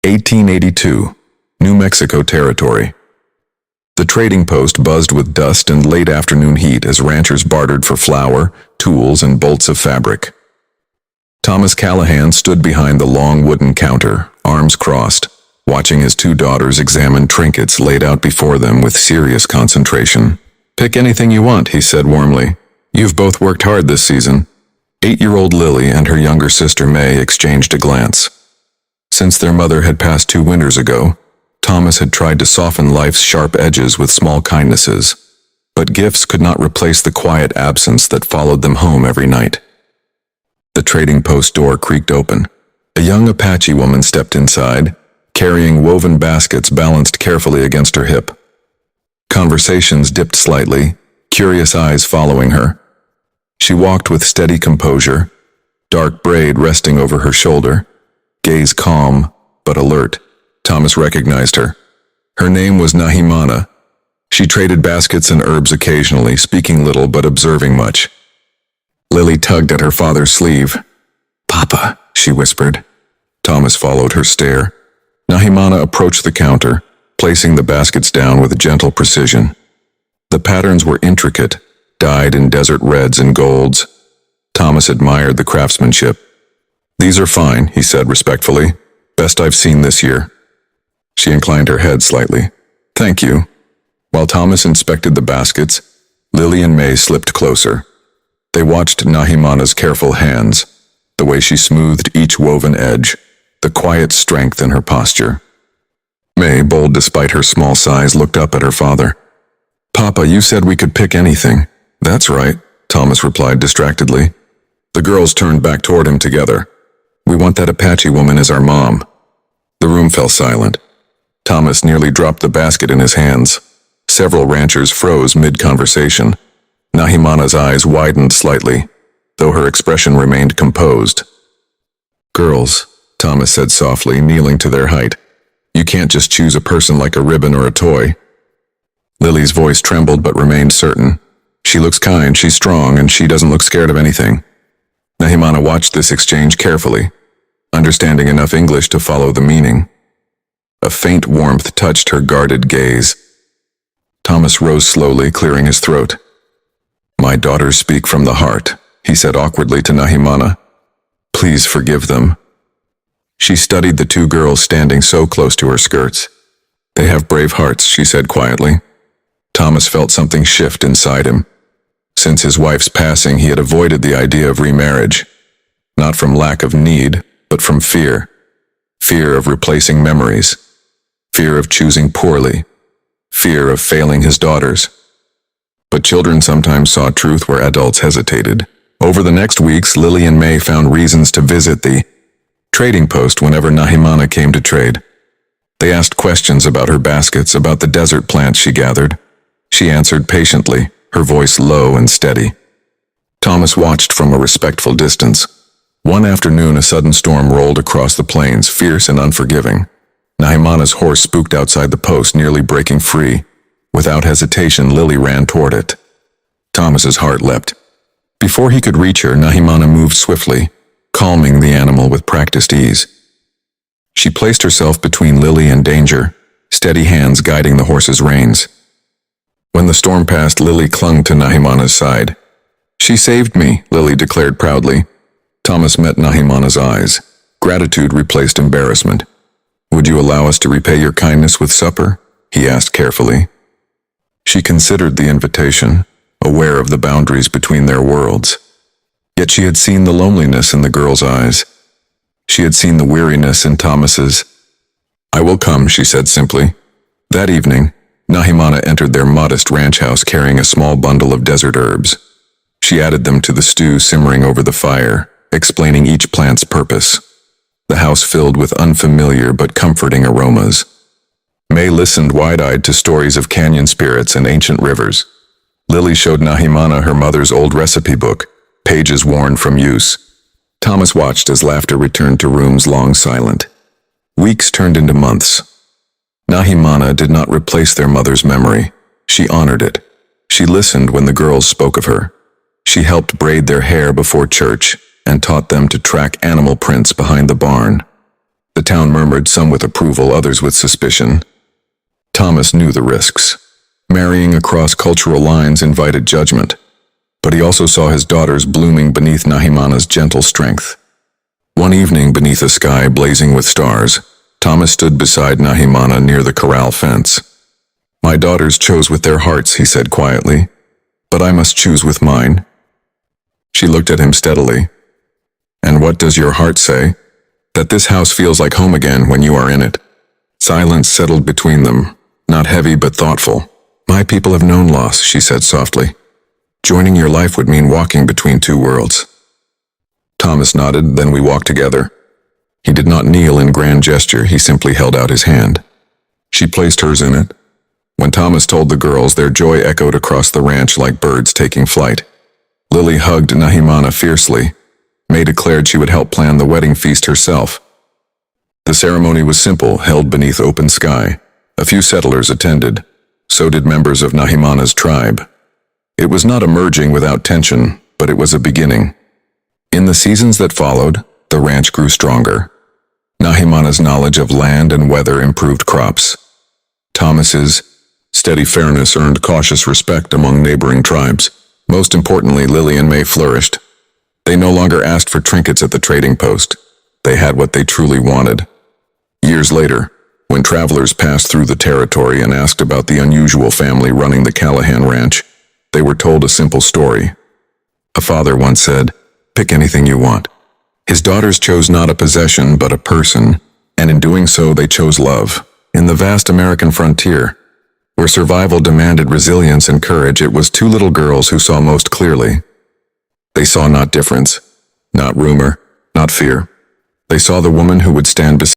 1882, New Mexico Territory. The trading post buzzed with dust and late afternoon heat as ranchers bartered for flour, tools, and bolts of fabric. Thomas Callahan stood behind the long wooden counter, arms crossed, watching his two daughters examine trinkets laid out before them with serious concentration. "Pick anything you want," he said warmly. "You've both worked hard this season." 8-year-old Lily and her younger sister May exchanged a glance. Since their mother had passed 2 winters ago, Thomas had tried to soften life's sharp edges with small kindnesses, but gifts could not replace the quiet absence that followed them home every night. The trading post door creaked open. A young Apache woman stepped inside, carrying woven baskets balanced carefully against her hip. Conversations dipped slightly, curious eyes following her. She walked with steady composure, dark braid resting over her shoulder, gaze calm but alert. Thomas recognized her. Her name was Nahimana. She traded baskets and herbs occasionally, speaking little but observing much. Lily tugged at her father's sleeve. "Papa," she whispered. Thomas followed her stare. Nahimana approached the counter, placing the baskets down with gentle precision. The patterns were intricate, dyed in desert reds and golds. Thomas admired the craftsmanship. "These are fine," he said respectfully. "Best I've seen this year." She inclined her head slightly. "Thank you." While Thomas inspected the baskets, Lily and May slipped closer. They watched Nahimana's careful hands, the way she smoothed each woven edge, the quiet strength in her posture. May, bold despite her small size, looked up at her father. "Papa, you said we could pick anything." "That's right," Thomas replied distractedly. The girls turned back toward him together. "We want that Apache woman as our mom." The room fell silent. Thomas nearly dropped the basket in his hands. Several ranchers froze mid-conversation. Nahimana's eyes widened slightly, though her expression remained composed. "Girls," Thomas said softly, kneeling to their height. "You can't just choose a person like a ribbon or a toy." Lily's voice trembled but remained certain. "She looks kind, she's strong, and she doesn't look scared of anything." Nahimana watched this exchange carefully, understanding enough English to follow the meaning. A faint warmth touched her guarded gaze. Thomas rose slowly, clearing his throat. "My daughters speak from the heart," he said awkwardly to Nahimana. "Please forgive them." She studied the 2 girls standing so close to her skirts. "They have brave hearts," she said quietly. Thomas felt something shift inside him. Since his wife's passing, he had avoided the idea of remarriage. Not from lack of need, but from fear. Fear of replacing memories. Fear of choosing poorly. Fear of failing his daughters. But children sometimes saw truth where adults hesitated. Over the next weeks, Lily and May found reasons to visit the trading post whenever Nahimana came to trade. They asked questions about her baskets, about the desert plants she gathered. She answered patiently, her voice low and steady. Thomas watched from a respectful distance. One afternoon, a sudden storm rolled across the plains, fierce and unforgiving. Nahimana's horse spooked outside the post, nearly breaking free. Without hesitation, Lily ran toward it. Thomas's heart leapt. Before he could reach her, Nahimana moved swiftly, calming the animal with practiced ease. She placed herself between Lily and danger, steady hands guiding the horse's reins. When the storm passed, Lily clung to Nahimana's side. "She saved me," Lily declared proudly. Thomas met Nahimana's eyes. Gratitude replaced embarrassment. "Would you allow us to repay your kindness with supper?" he asked carefully. She considered the invitation, aware of the boundaries between their worlds. Yet she had seen the loneliness in the girl's eyes. She had seen the weariness in Thomas's. "I will come," she said simply. That evening, Nahimana entered their modest ranch house carrying a small bundle of desert herbs. She added them to the stew simmering over the fire, explaining each plant's purpose. The house filled with unfamiliar but comforting aromas. May listened wide-eyed to stories of canyon spirits and ancient rivers. Lily showed Nahimana her mother's old recipe book, pages worn from use. Thomas watched as laughter returned to rooms long silent. Weeks turned into months. Nahimana did not replace their mother's memory. She honored it. She listened when the girls spoke of her. She helped braid their hair before church and taught them to track animal prints behind the barn. The town murmured, some with approval, others with suspicion. Thomas knew the risks. Marrying across cultural lines invited judgment, but he also saw his daughters blooming beneath Nahimana's gentle strength. One evening, beneath a sky blazing with stars, Thomas stood beside Nahimana near the corral fence. "My daughters chose with their hearts," he said quietly, "but I must choose with mine." She looked at him steadily. "And what does your heart say?" "That this house feels like home again when you are in it." Silence settled between them, not heavy but thoughtful. "My people have known loss," she said softly. "Joining your life would mean walking between two worlds." Thomas nodded, then we walked together. He did not kneel in grand gesture, he simply held out his hand. She placed hers in it. When Thomas told the girls, their joy echoed across the ranch like birds taking flight. Lily hugged Nahimana fiercely. May declared she would help plan the wedding feast herself. The ceremony was simple, held beneath open sky. A few settlers attended. So did members of Nahimana's tribe. It was not a merging without tension, but it was a beginning. In the seasons that followed, the ranch grew stronger. Nahimana's knowledge of land and weather improved crops. Thomas's steady fairness earned cautious respect among neighboring tribes. Most importantly, Lily and May flourished. They no longer asked for trinkets at the trading post. They had what they truly wanted. Years later, when travelers passed through the territory and asked about the unusual family running the Callahan Ranch, they were told a simple story. A father once said, "Pick anything you want." His daughters chose not a possession but a person, and in doing so they chose love. In the vast American frontier, where survival demanded resilience and courage, it was two little girls who saw most clearly. They saw not difference, not rumor, not fear. They saw the woman who would stand beside